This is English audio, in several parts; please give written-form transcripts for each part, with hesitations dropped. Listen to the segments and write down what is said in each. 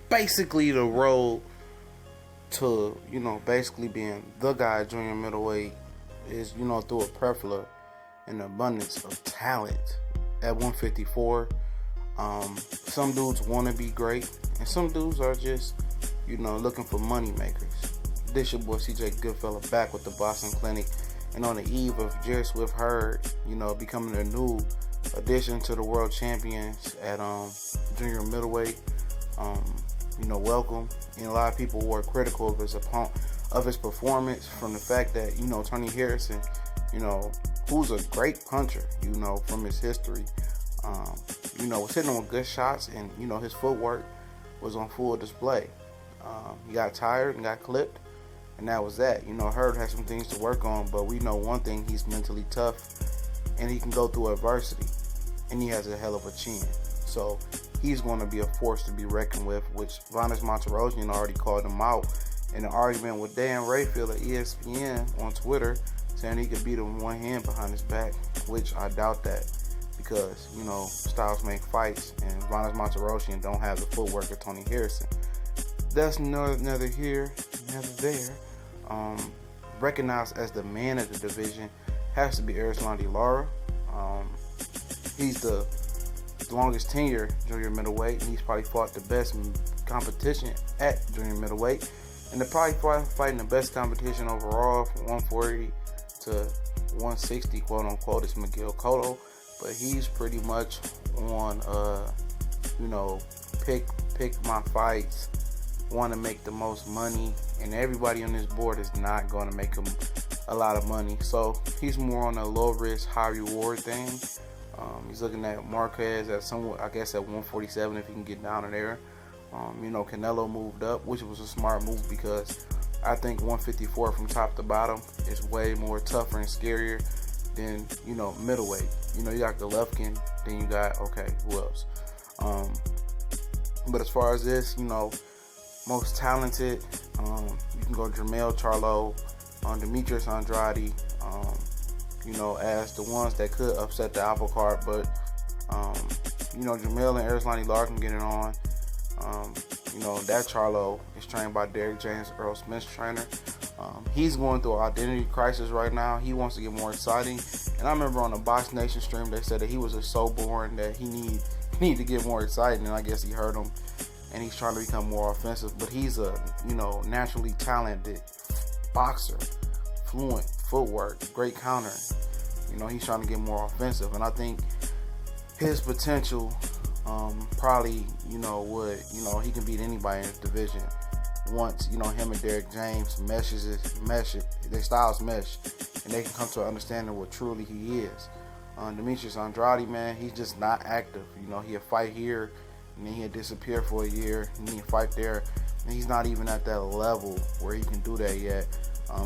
basically the road to, basically being the guy at junior middleweight is, through a plethora and abundance of talent at 154. Some dudes want to be great, and some dudes are just, looking for money makers. This your boy CJ Goodfella back with the Boston Clinic, and on the eve of Jerry Swift Hurd, becoming a new addition to the world champions at junior middleweight. Welcome. And a lot of people were critical of his performance from the fact that, Tony Harrison, who's a great puncher, from his history, was hitting him with good shots, and, his footwork was on full display. He got tired and got clipped, and that was that. Hurd has some things to work on, but we know one thing: he's mentally tough, and he can go through adversity, and he has a hell of a chin. So he's going to be a force to be reckoned with, which Vanes Monterosian already called him out in an argument with Dan Rayfield at ESPN on Twitter, saying he could beat him with one hand behind his back, which I doubt that, because, styles make fights, and Vanes Monterosian don't have the footwork of Tony Harrison. That's neither here, neither there. Recognized as the man of the division has to be Erislandy Lara. He's the longest tenure junior middleweight, and he's probably fought the best competition at junior middleweight, and they're probably fighting the best competition overall from 140 to 160, quote unquote. It's Miguel Cotto, but he's pretty much on pick my fights, want to make the most money, and everybody on this board is not going to make him a lot of money. So he's more on a low risk, high reward thing. He's looking at Marquez at somewhat, I guess, at 147 if he can get down in there. Canelo moved up, which was a smart move, because I think 154 from top to bottom is way more tougher and scarier than, middleweight. You got Golovkin, then you got, who else? But as far as this, most talented, you can go Jermell Charlo, Demetrius Andrade, as the ones that could upset the apple cart, but Jermell and Erislandy Lara can get it on. That Charlo is trained by Derek James, Earl Smith's trainer. He's going through an identity crisis right now. He wants to get more exciting, and I remember on the Box Nation stream they said that he was just so boring that he need to get more exciting, and I guess he heard him, and he's trying to become more offensive. But he's a naturally talented boxer, fluent footwork, great countering. He's trying to get more offensive, and I think his potential probably would he can beat anybody in his division once him and Derek James their styles mesh, and they can come to an understanding of what truly he is. Demetrius Andrade, man, he's just not active. He'll fight here, and then he'll disappear for a year, and then he'll fight there, and he's not even at that level where he can do that yet.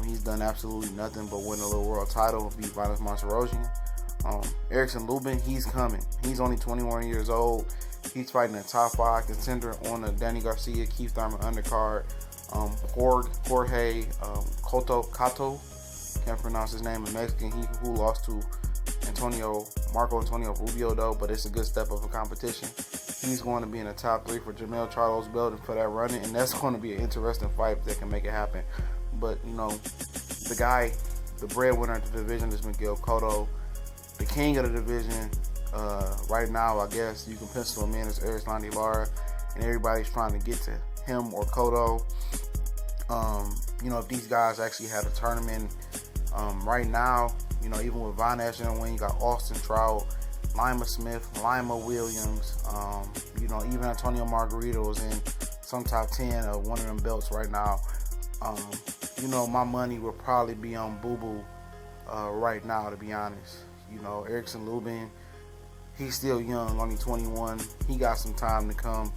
He's done absolutely nothing but win a little world title, beat Vanes Monterosian. Erickson Lubin, he's coming. He's only 21 years old. He's fighting a top 5 contender on the Danny Garcia, Keith Thurman undercard. Jorge Cato, can't pronounce his name in Mexican. He who lost to Marco Antonio Rubio, though, but it's a good step of a competition. He's going to be in the top 3 for Jermell Charlo's belt and for that running, and that's going to be an interesting fight that can make it happen. But, the guy, the breadwinner of the division is Miguel Cotto. The king of the division, right now, I guess you can pencil him in as Erislandy Lara, and everybody's trying to get to him or Cotto. If these guys actually had a tournament right now, even with Vanes in the win, you got Austin Trout, Lima Smith, Lima Williams, even Antonio Margarito is in some top 10 of one of them belts right now. My money would probably be on Boo Boo right now, to be honest. Erickson Lubin, he's still young, only 21. He got some time to come.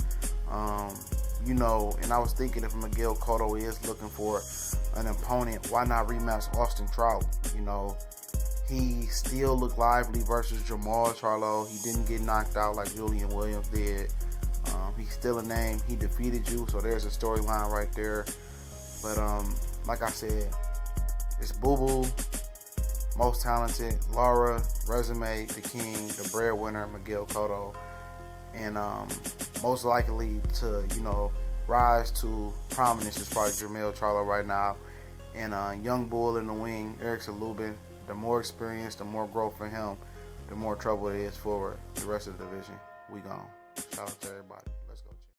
And I was thinking if Miguel Cotto is looking for an opponent, why not rematch Austin Trout? He still looked lively versus Jermall Charlo. He didn't get knocked out like Julian Williams did. He's still a name. He defeated you, so there's a storyline right there. But like I said, it's Boo Boo, most talented, Lara, resume, the king, the breadwinner, Miguel Cotto, and most likely to rise to prominence is probably Jermell Charlo right now. And young bull in the wing, Eric Lubin. The more experience, the more growth for him, the more trouble it is for the rest of the division. We gone. Shout out to everybody.